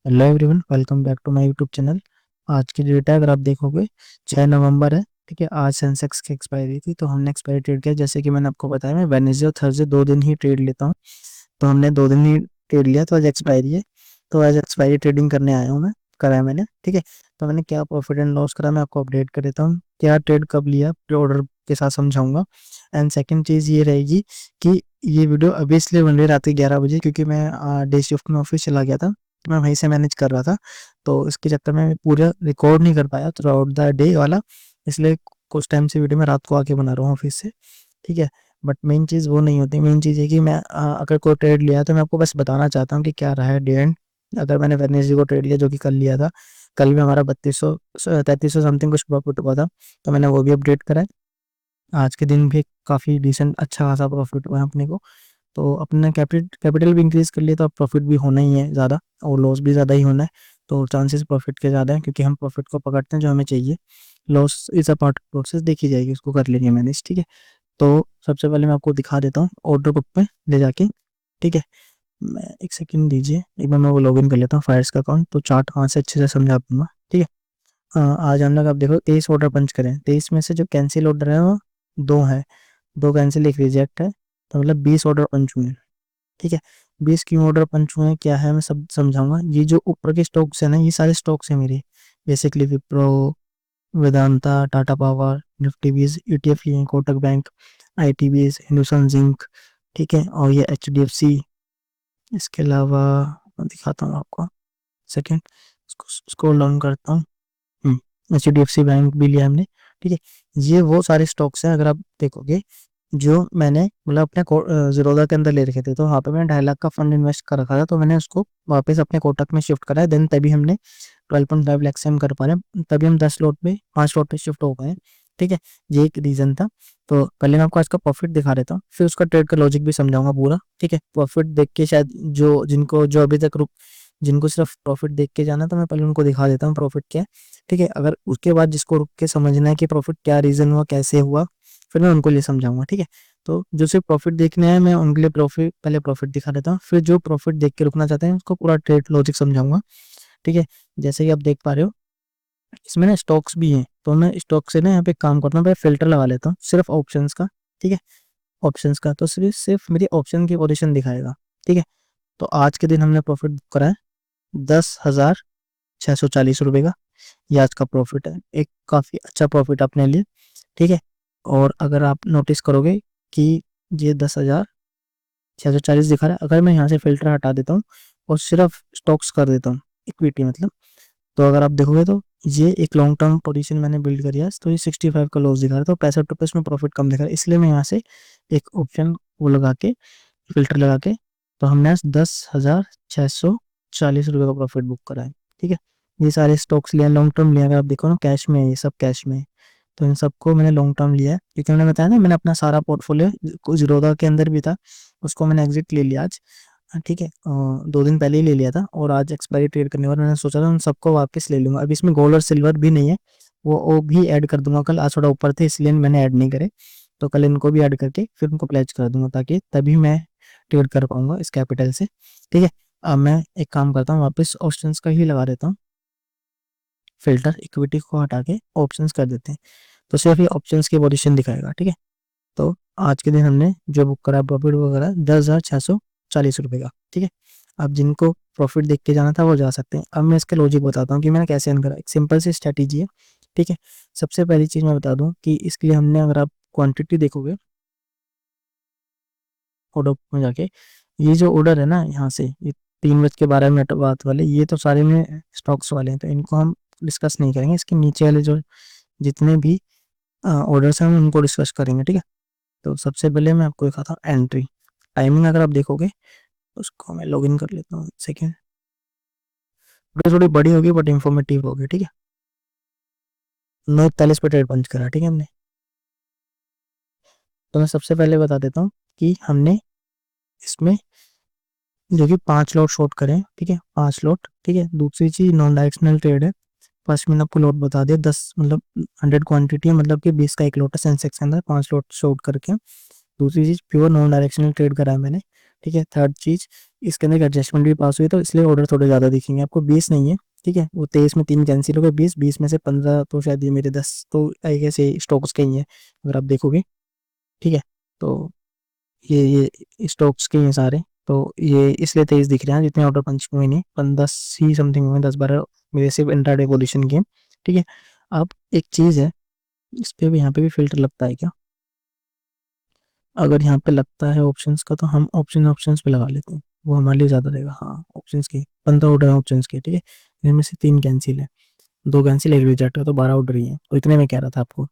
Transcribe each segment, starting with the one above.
Hello everyone, welcome back to my YouTube channel. आज की date है, अगर आप देखोगे 6 नवंबर है। ठीक है, आज सेंसेक्स की एक्सपायरी थी तो हमने एक्सपायरी ट्रेड किया। जैसे कि मैंने आपको बताया, मैं वेडनेसडे और थर्सडे 2 दिन ही ट्रेड लेता हूँ। तो हमने 2 दिन ही ट्रेड लिया, तो आज एक्सपायरी है। तो आज एक्सपायरी ट्रेडिंग करने आया हूँ मैं, करा है मैंने। ठीक है, तो मैंने क्या प्रॉफिट एंड लॉस करा मैं आपको अपडेट कर देता हूँ। क्या ट्रेड कब लिया प्री ऑर्डर के साथ समझाऊंगा। एंड सेकंड चीज़ ये रहेगी कि ये वीडियो अभी इसलिए बन रही है रात के 11 बजे, क्योंकि मैं डे शिफ्ट में ऑफिस चला गया था। मैं वहीं से मैनेज कर रहा था, तो इसके चक्कर में पूरा रिकॉर्ड नहीं कर पाया थ्रू आउट द डे वाला। इसलिए कुछ टाइम से वीडियो मैं रात को आके बना रहा हूँ ऑफिस से। ठीक है, बट मेन चीज़ वो नहीं होती। मेन चीज़ है कि मैं अगर कोई ट्रेड लिया है तो मैं आपको बस बताना चाहता हूँ कि क्या रहा है डे एंड। अगर मैंने वेडनेसडे को ट्रेड लिया, जो कि कल लिया था, कल भी हमारा 3200 3300 समथिंग कुछ प्रॉफिट हुआ था, तो मैंने वो भी अपडेट करा है। आज के दिन भी काफ़ी डिसेंट अच्छा खासा प्रॉफिट हुआ है अपने को। तो अपने कैपिटल भी इंक्रीज कर लिए तो अब प्रॉफिट भी होना ही है ज़्यादा, और लॉस भी ज़्यादा ही होना है। तो चांसेस प्रॉफिट के ज़्यादा हैं, क्योंकि हम प्रॉफिट को पकड़ते हैं जो हमें चाहिए। Loss is a part process, देखी जाएगी, उसको कर लेंगे मैनेज। ठीक है, तो सबसे पहले मैं आपको दिखा देता हूँ ऑर्डर बुक पे ले जाके। ठीक है, मैं एक सेकंड दीजिए, एक बार मैं वो लॉग इन कर लेता हूँ फायर्स का अकाउंट, तो चार्ट वहाँ से अच्छे से समझा दूंगा। ठीक है, आज हम लोग आप देखो 23 ऑर्डर पंच करें, 23 में से जो कैंसिल ऑर्डर है वो 2 है, 2 कैंसिल एक रिजेक्ट है, तो मतलब 20 ऑर्डर पंच हुए हैं। ठीक है, 20 क्यों ऑर्डर पंच हुए हैं क्या है मैं सब समझाऊंगा। ये जो ऊपर के स्टॉक्स है ना, ये सारे स्टॉक्स है मेरे। Basically Wipro, Vedanta, Tata power, Nifty बीज ईटीएफ लिए हैं, कोटक बैंक, आईटीबीज, हिंदुस्तान जिंक। ठीक है, और ये एचडीएफसी। इसके अलावा मैं दिखाता हूँ आपको, सेकेंड स्क्रॉल डाउन करता हूँ। एचडीएफसी बैंक भी लिया हमने। ठीक है, ये वो सारे स्टॉक्स हैं, अगर आप देखोगे, जो मैंने मतलब अपने ज़ीरोधा के अंदर ले रखे थे। तो वहाँ पे मैंने 2.5 लाख का फंड इन्वेस्ट कर रखा था, तो मैंने उसको वापस अपने कोटक में शिफ्ट करा है। देन तभी हमने 12.5 लाख से हम कर पा रहे हैं, तभी हम 10 लोट पे 5 लोट पे शिफ्ट हो गए हैं। ठीक है, ये एक रीज़न था। तो पहले मैं आपको आज का प्रॉफिट दिखा देता हूँ, फिर उसका ट्रेड का लॉजिक भी समझाऊंगा पूरा। ठीक है, प्रॉफिट देख के शायद जो अभी तक जिनको सिर्फ प्रॉफिट देख के जाना, तो मैं पहले उनको दिखा देता हूँ प्रॉफिट क्या है। ठीक है, अगर उसके बाद जिसको रुक के समझना है कि प्रॉफिट क्या रीज़न हुआ, कैसे हुआ, फिर मैं उनको लिए समझाऊंगा। ठीक है, तो जो सिर्फ प्रॉफिट देखने हैं मैं उनके लिए प्रॉफिट दिखा देता हूँ, फिर जो प्रॉफिट देख के रुकना चाहते हैं उसको पूरा ट्रेड लॉजिक समझाऊंगा। ठीक है, जैसे कि आप देख पा रहे हो, इसमें ना स्टॉक्स भी हैं, तो मैं स्टॉक से ना यहाँ पे काम करता हूँ, पहले फिल्टर लगा लेता हूँ सिर्फ ऑप्शंस का। ठीक है, ऑप्शंस का तो सिर्फ सिर्फ मेरी ऑप्शन की पोजीशन दिखाएगा। ठीक है, तो आज के दिन हमने प्रॉफिट बुक करा है 10,640 रुपये का। ये आज का प्रॉफिट है, एक काफ़ी अच्छा प्रॉफिट अपने लिए। ठीक है, और अगर आप नोटिस करोगे कि ये 10,640 दिखा रहा है, अगर मैं यहाँ से फिल्टर हटा देता हूँ और सिर्फ स्टॉक्स कर देता हूँ, इक्विटी मतलब, तो अगर आप देखोगे तो ये एक लॉन्ग टर्म पोजीशन मैंने बिल्ड करी है, तो ये 65 का लॉस दिखा रहा है, तो 65 रुपये इसमें प्रॉफिट कम दिखा रहा है। इसलिए मैं यहाँ से एक ऑप्शन वो लगा के, फिल्टर लगा के, तो हमने आज 10,640 रुपये का प्रॉफिट बुक करा है। ठीक है, ये सारे स्टॉक्स लिया लॉन्ग टर्म लिया, अगर आप देखो ना कैश में है, ये सब कैश में है। तो इन सबको मैंने लॉन्ग टर्म लिया है, क्योंकि मैंने बताया ना, मैंने अपना सारा पोर्टफोलियो जीरोधा के अंदर भी था, उसको मैंने एग्जिट ले लिया आज। ठीक है, 2 दिन पहले ही ले लिया था, और आज एक्सपायरी ट्रेड करने के बाद मैंने सोचा था उन सबको वापस ले लूंगा। अभी इसमें गोल्ड और सिल्वर भी नहीं है, वो भी ऐड कर दूंगा कल। आज थोड़ा ऊपर थे इसलिए मैंने ऐड नहीं करे, तो कल इनको भी ऐड करके फिर उनको प्लेज कर दूंगा, ताकि तभी मैं ट्रेड कर पाऊंगा इस कैपिटल से। ठीक है, अब मैं एक काम करता हूँ, वापस ऑप्शंस का ही लगा देता हूँ, फिल्टर इक्विटी को हटा के ऑप्शंस कर देते हैं, तो सिर्फ ये ऑप्शंस की पोजीशन दिखाएगा। ठीक है, तो आज के दिन हमने जो बुक करा प्रॉफिट वो करा 10,640 रुपये का। ठीक है, अब जिनको प्रॉफिट देख के जाना था वो जा सकते हैं। अब मैं इसका लॉजिक बताता हूँ कि मैंने कैसे अर्न करा। एक सिंपल सी स्ट्रैटेजी है। ठीक है, सबसे पहली चीज़ मैं बता दूँ कि इसके लिए हमने, अगर आप क्वांटिटी देखोगे ऑर्डर में जाके, ये जो ऑर्डर है ना यहाँ से, ये 3:12 बात वाले, ये तो सारे में स्टॉक्स वाले हैं, तो इनको हम डिस्कस नहीं करेंगे। इसके नीचे वाले जो जितने भी ऑर्डर्स हैं हम उनको डिस्कस करेंगे। ठीक है, तो सबसे पहले मैं आपको दिखाता हूँ एंट्री टाइमिंग। अगर आप देखोगे, उसको मैं लॉगिन कर लेता हूँ, सेकेंड। वीडियो थोड़ी बड़ी होगी बट इंफॉर्मेटिव होगी। ठीक है, 9:41 पे ट्रेड पंच करा। ठीक है हमने, तो मैं सबसे पहले बता देता हूँ कि हमने इसमें जो कि 5 लॉट शॉर्ट करें। ठीक है, 5 लॉट। ठीक है, दूसरी चीज नॉन डायरेक्शनल ट्रेड है। फर्स्ट मैंने आपको लॉट बता दिया, 10 मतलब 100 क्वांटिटी है, मतलब कि 20 का एक लॉट है सेंसेक्स के अंदर, 5 लॉट शॉर्ट करके। दूसरी चीज प्योर नॉन डायरेक्शनल ट्रेड करा है मैंने, ठीक है। थर्ड चीज, इसके अंदर एडजस्टमेंट भी पास हुई तो इसलिए ऑर्डर थोड़े ज़्यादा दिखेंगे आपको, 20 नहीं है, ठीक है। वो 23 में 3 कैंसिल हो गए, 20 में से 15 तो शायद ये मेरे 10 तो आई गेस ये स्टॉक्स के ही है अगर आप देखोगे, ठीक है। तो ये स्टॉक्स के हैं सारे, तो ये इसलिए 23 दिख रहे हैं, जितने ऑर्डर पंच हुए नहीं, 10 ही समथिंग हुए, 10-12 मेरे सिर्फ इंट्राडे पोजीशन के, ठीक है। अब एक चीज़ है, इस पे भी, यहाँ पे भी फिल्टर लगता है क्या? अगर यहाँ पे लगता है ऑप्शंस का तो हम ऑप्शंस पे लगा लेते हैं, वो हमारे लिए ज़्यादा रहेगा। हाँ, ऑप्शंस के 15 ऑर्डर है ऑप्शंस के, ठीक है। इनमें से 3 कैंसिल है, 2 कैंसिल, 1 रिजेक्ट है, तो 12 ऑर्डर ही है, तो इतने में कह रहा था आपको।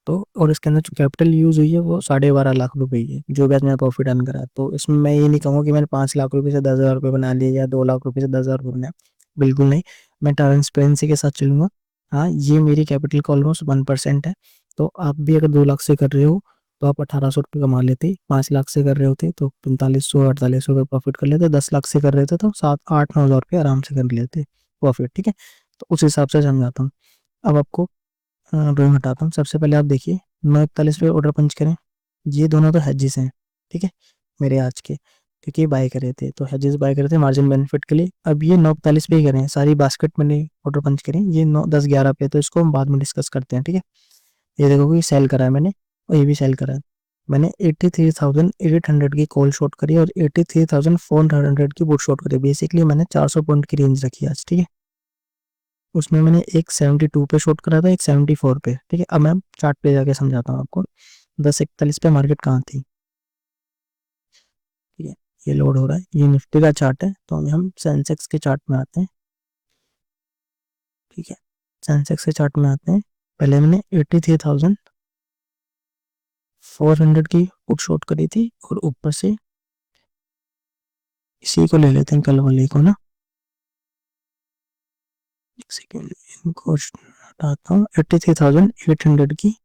तो और इसके अंदर जो कैपिटल यूज हुई है वो 12.5 लाख रुपए ही है, जो भी आज मैंने प्रॉफिट अर्न करा है। तो इसमें मैं ये नहीं कहूँगा कि मैंने 5 लाख रुपए से 10,000 रुपये बना लिए या 2 लाख रुपए से 10,000 रुपये बनाया, बिल्कुल नहीं। मैं ट्रांसपेरेंसी के साथ चलूंगा। हाँ, ये मेरी कैपिटल का ऑलमोस्ट 1% है। तो आप भी अगर 2 लाख से कर रहे हो तो आप 1,800 रुपये कमा लेते, 5 लाख से कर रहे होते तो 4500 4800 का प्रॉफिट कर लेते, 10 लाख से कर रहे थे तो 7 8 9 हज़ार रुपये आराम से कर लेते प्रॉफिट, ठीक है। तो उस हिसाब से समझाता हूँ। अब आपको ड्राइंग हटाता हूँ। सबसे पहले आप देखिए 941 पे ऑर्डर पंच करें, ये दोनों तो हेजेस हैं, ठीक है, मेरे आज के, क्योंकि बाय करे थे तो हेजेस बाय करे थे मार्जिन बेनिफिट के लिए। अब ये 941 पे ही करें, सारी बास्केट मैंने ऑर्डर पंच करें, ये 9 10 11 पे, तो इसको हम बाद में डिस्कस करते हैं, ठीक है। ये देखो कि सेल करा है मैंने, और ये भी सेल करा है मैंने। 83,800 की कॉल शॉट करी और 83,400 की बुट शॉट करी। बेसिकली मैंने 400 पॉइंट की रेंज रखी आज, ठीक है। उसमें मैंने एक 72 पे शॉट करा था, एक 74 पे, ठीक है। अब मैं चार्ट पे जाके समझाता हूँ आपको। 10:41 पे मार्केट कहाँ थी, ठीक है। ये लोड हो रहा है, ये निफ्टी का चार्ट है, तो हम सेंसेक्स के चार्ट में आते हैं, ठीक है। सेंसेक्स के चार्ट में आते हैं। पहले मैंने 83,400 की पुट शॉट करी थी, और ऊपर से इसी को ले लेते हैं, कल वाले को ना, एक सेकेंड, इनको हटाता हूँ। 83,800 की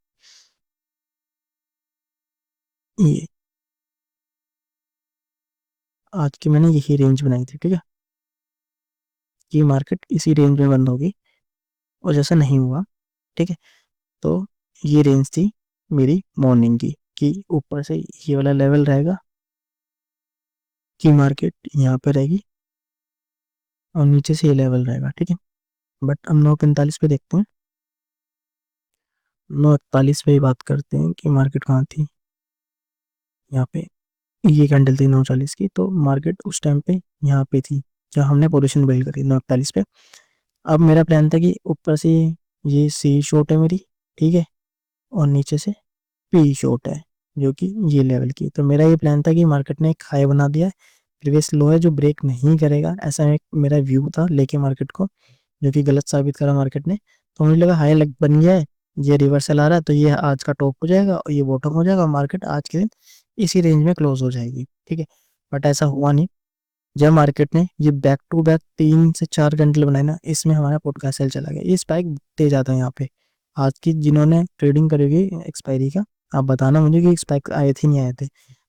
ये आज की मैंने यही रेंज बनाई थी, ठीक है। ये मार्केट इसी रेंज में बंद होगी, और जैसा नहीं हुआ, ठीक है। तो ये रेंज थी मेरी मॉर्निंग की, कि ऊपर से ये वाला लेवल रहेगा, कि मार्केट यहाँ पे रहेगी, और नीचे से ये लेवल रहेगा, ठीक है। बट हम 9:45 पे देखते हैं, 9:41 पे ही बात करते हैं कि मार्केट कहाँ थी। यहाँ पे ये कैंडल थी 9:40 की, तो मार्केट उस टाइम पे यहाँ पे थी जब हमने पोजीशन बिल्ड करी 9:41 पे। अब मेरा प्लान था कि ऊपर से ये सी शॉर्ट है मेरी, ठीक है, और नीचे से पी शॉर्ट है, जो कि ये लेवल की। तो मेरा ये प्लान था कि मार्केट ने एक हाई बना दिया है, प्रीवियस लो है जो ब्रेक नहीं करेगा, ऐसा एक मेरा व्यू था लेके मार्केट को, जो कि गलत साबित करा मार्केट ने। तो मुझे लगा हाई लग बन गया है, ये रिवर्सल आ रहा है, तो ये आज का टॉप हो जाएगा और ये बॉटम हो जाएगा, मार्केट आज के दिन इसी रेंज में क्लोज हो जाएगी, ठीक है। बट ऐसा हुआ नहीं। जब मार्केट ने ये बैक टू बैक 3 से 4 कैंडल बनाए ना, इसमें हमारा पुट का सेल चला गया। ये स्पाइक तेज आता है यहाँ पे। आज की जिन्होंने ट्रेडिंग करेगी एक्सपायरी का, आप बताना मुझे कि स्पाइक आए थे नहीं आए थे।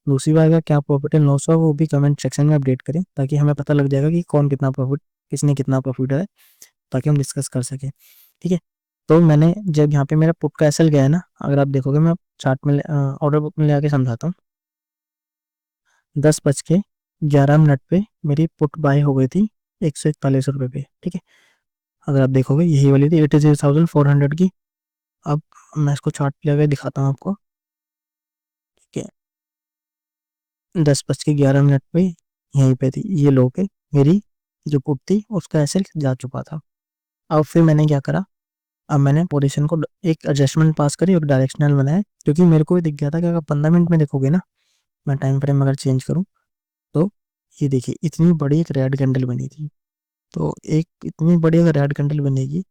दूसरी बार का क्या प्रॉफिट एंड लॉस हुआ वो भी कमेंट सेक्शन में अपडेट करें, ताकि हमें पता लग जाएगा कि कौन कितना प्रॉफिट, किसने कितना प्रॉफिट है, ताकि हम डिस्कस कर सकें, ठीक है। तो मैंने जब यहाँ पे मेरा पुट का एसएल गया है ना, अगर आप देखोगे, मैं चार्ट में ऑर्डर बुक में ले आके समझाता हूँ। 10:11 पे मेरी पुट बाय हो गई थी 141 रुपये पे, ठीक है। अगर आप देखोगे यही वाली थी 83,400 की। अब मैं इसको चार्ट पे लगा दिखाता हूँ आपको, ठीक है। 10:11 पे यहीं पे थी, ये लो पे मेरी जो पुट थी उसका एसएल जा चुका था। अब फिर मैंने क्या करा, अब मैंने पोजीशन को एक एडजस्टमेंट पास करी और डायरेक्शनल बनाया, क्योंकि मेरे को ये दिख गया था कि अगर 15 मिनट में देखोगे ना, मैं टाइम फ्रेम अगर चेंज करूँ, तो ये देखिए इतनी बड़ी एक रेड कैंडल बनी थी। तो एक इतनी बड़ी अगर रेड कैंडल बनेगी,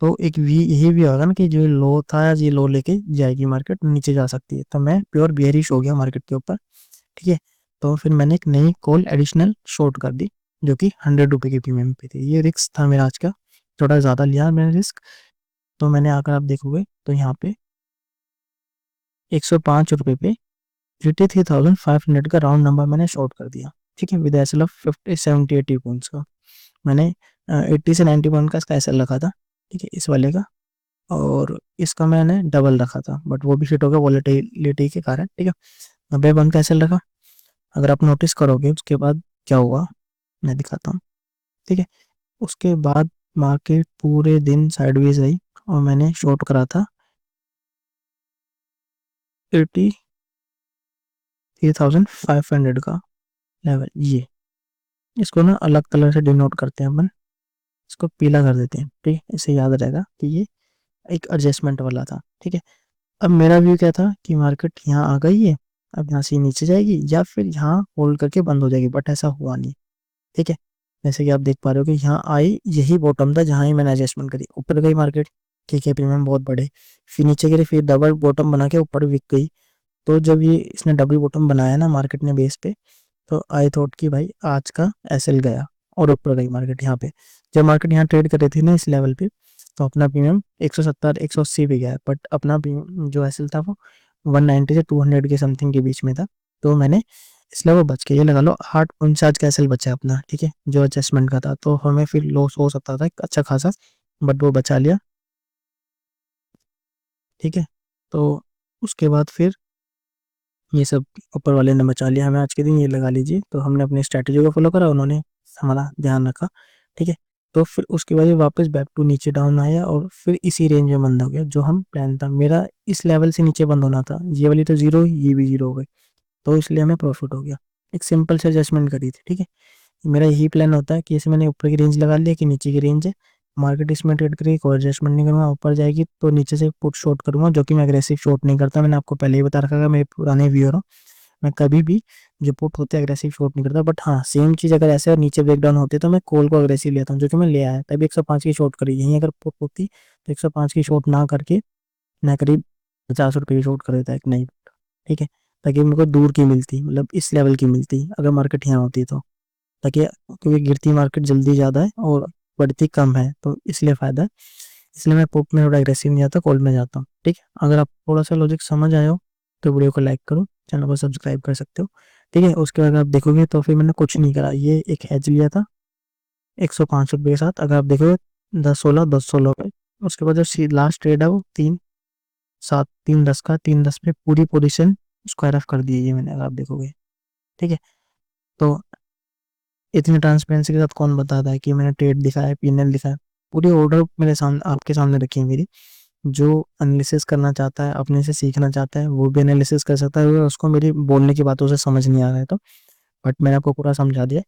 तो एक वी यही भी होगा ना कि जो लो था, ये लो लेके जाएगी मार्केट, नीचे जा सकती है। तो मैं प्योर बियरिश हो गया मार्केट के ऊपर, ठीक है। तो फिर मैंने एक नई कॉल एडिशनल शॉर्ट कर दी, जो कि 100 रुपये की प्रीमियम पे थी। ये रिस्क था मेरा आज का, थोड़ा ज़्यादा लिया मैंने रिस्क। तो मैंने आकर आप देखोगे तो यहाँ पे 105 रुपये पे 83,500 का राउंड नंबर मैंने शॉर्ट कर दिया, ठीक है, विद एसएल ऑफ 50 70 80 पॉइंट्स का। मैंने 80 से 90 पॉइंट का इसका एसएल रखा था, ठीक है, इस वाले का। और इसका मैंने डबल रखा था, बट वो भी हिट हो गया वॉलेटिलिटी के कारण, ठीक है। 90 पॉइंट का एसएल रखा। अगर आप नोटिस करोगे उसके बाद क्या हुआ मैं दिखाता हूँ। ठीक है, उसके बाद मार्केट पूरे दिन साइडवेज रही और मैंने शॉर्ट करा था 83,500 का लेवल। ये इसको ना अलग कलर से डिनोट करते हैं अपन, इसको पीला कर देते हैं। ठीक है, इसे याद रहेगा कि ये एक एडजस्टमेंट वाला था। ठीक है, अब मेरा व्यू क्या था कि मार्केट यहाँ आ गई है, अब यहाँ से नीचे जाएगी या फिर यहाँ होल्ड करके बंद हो जाएगी, बट ऐसा हुआ नहीं। ठीक है, जैसे कि आप देख पा रहे हो कि यहाँ आई, यही बॉटम था जहाँ ही मैंने एडजस्टमेंट करी, ऊपर गई मार्केट। ठीक है, प्रीमियम बहुत बड़े, फिर नीचे गिरी, फिर डबल बॉटम बना के ऊपर विक गई। तो जब ये इसने डबल बॉटम बनाया ना मार्केट ने बेस पे, तो आई थॉट कि भाई आज का एसएल गया और ऊपर गई मार्केट। यहाँ पे जब मार्केट यहाँ ट्रेड कर रही थी ना इस लेवल पे, तो अपना प्रीमियम 170 180 पे गया, बट अपना जो एसएल था वो 190 से 200 के समथिंग के बीच में था। तो मैंने इसलिए वो बच के, ये लगा लो 8 पॉइंट आज का एसएल बचा अपना। ठीक है, जो एडजस्टमेंट का था, तो हमें फिर लॉस हो सकता था अच्छा खासा, बट वो बचा लिया। ठीक है, तो उसके बाद फिर ये सब ऊपर वाले ने बचा लिया हमें आज के दिन, ये लगा लीजिए। तो हमने अपनी स्ट्रैटेजी को फॉलो करा, उन्होंने हमारा ध्यान रखा। ठीक है, तो फिर उसके बाद ये वापस बैक टू नीचे डाउन आया और फिर इसी रेंज में बंद हो गया। जो हम प्लान था मेरा, इस लेवल से नीचे बंद होना था, ये वाली तो जीरो, ये भी जीरो हो गई, तो इसलिए हमें प्रॉफिट हो गया। एक सिंपल से एडजस्टमेंट करी थी। ठीक है, मेरा यही प्लान होता है कि जैसे मैंने ऊपर की रेंज लगा लिया कि नीचे की रेंज है, मार्केट इसमें ट्रेड करेगी, कोई एडजस्टमेंट नहीं करूंगा, ऊपर जाएगी तो नीचे से पुट शॉर्ट करूंगा, जो कि मैं अग्रेसिव शॉर्ट नहीं करता। मैंने आपको पहले ही बता रखा है, मेरे पुराने व्यूअर, मैं कभी भी जो पुट होते हैं अग्रेसिव शॉर्ट नहीं करता। बट हाँ, सेम चीज़ अगर ऐसे और नीचे ब्रेकडाउन होते तो मैं कॉल को अग्रेसिव लेता हूँ, जो कि मैं ले आया तभी 105 की शॉर्ट करी। यहीं अगर पुट होती तो 105 की शॉर्ट ना करके मैं करीब 50 रुपये की शॉर्ट कर देता एक नहीं। ठीक है, ताकि मेरे को दूर की मिलती, मतलब इस लेवल की मिलती अगर मार्केट यहाँ होती तो, ताकि क्योंकि गिरती मार्केट जल्दी ज़्यादा है और बढ़ती कम है, तो इसलिए फ़ायदा है। इसलिए मैं पुट में थोड़ा एग्रेसिव नहीं जाता, कॉल में जाता हूँ। ठीक है, अगर आप थोड़ा सा लॉजिक समझ आए हो तो वीडियो को लाइक करो, चैनल को सब्सक्राइब कर सकते हो। ठीक है, उसके बाद आप देखोगे तो फिर मैंने कुछ नहीं करा, ये एक हैज लिया था 105 रुपये के साथ। अगर आप देखोगे 10-16 पे, उसके बाद जो लास्ट ट्रेड है वो 3-7 3-10 का, 3-10 पे पूरी पोजीशन स्क्वायर ऑफ कर दी है ये मैंने, अगर आप देखोगे। ठीक है, तो इतनी ट्रांसपेरेंसी के साथ कौन बताता है कि मैंने ट्रेड दिखाया है, पीएनएल दिखाया है। पूरी ऑर्डर मेरे सामने, आपके सामने रखी है मेरी। जो एनालिसिस करना चाहता है, अपने से सीखना चाहता है, वो भी एनालिसिस कर सकता है। अगर उसको मेरी बोलने की बातों से समझ नहीं आ रहा है तो, बट मैंने आपको पूरा समझा दिया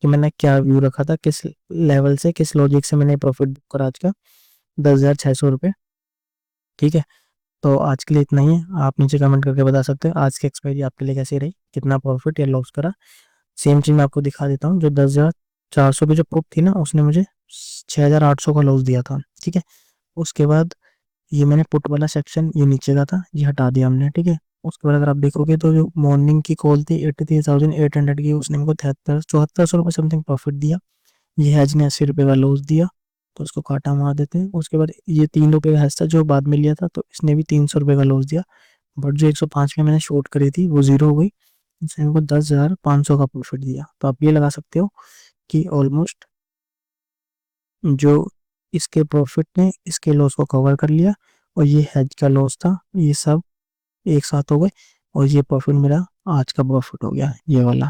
कि मैंने क्या व्यू रखा था, किस लेवल से, किस लॉजिक से मैंने प्रॉफिट बुक करा आज का 10,600 रुपये। ठीक है, तो आज के लिए इतना ही है। आप नीचे कमेंट करके बता सकते हो आज की एक्सपायरी आपके लिए कैसी रही, कितना प्रॉफिट या लॉस करा। सेम चीज़ मैं आपको दिखा देता हूँ। जो 10,400 की जो पुट थी ना, उसने मुझे 6,800 का लॉस दिया था। ठीक है, उसके बाद ये मैंने पुट वाला सेक्शन, ये नीचे का था, ये हटा दिया हमने। ठीक है, उसके बाद अगर आप देखोगे तो जो मॉर्निंग की कॉल थी 83,800 की, उसने मेरे को 7400 रुपये समथिंग प्रॉफिट दिया। ये हैज ने 80 रुपये का लॉस दिया, तो उसको काटा मार देते हैं। उसके बाद ये 3 रुपये का हैज था जो बाद में लिया था, तो इसने भी 300 रुपये का लॉस दिया। बट जो 105 में मैंने शॉर्ट करी थी वो जीरो हो गई, इसने मेरे को 10,500 का प्रॉफिट दिया। तो आप ये लगा सकते हो कि ऑलमोस्ट जो इसके प्रॉफिट ने इसके लॉस को कवर कर लिया, और ये हेज का लॉस था, ये सब एक साथ हो गए, और ये प्रॉफिट मेरा आज का प्रॉफिट हो गया, ये वाला।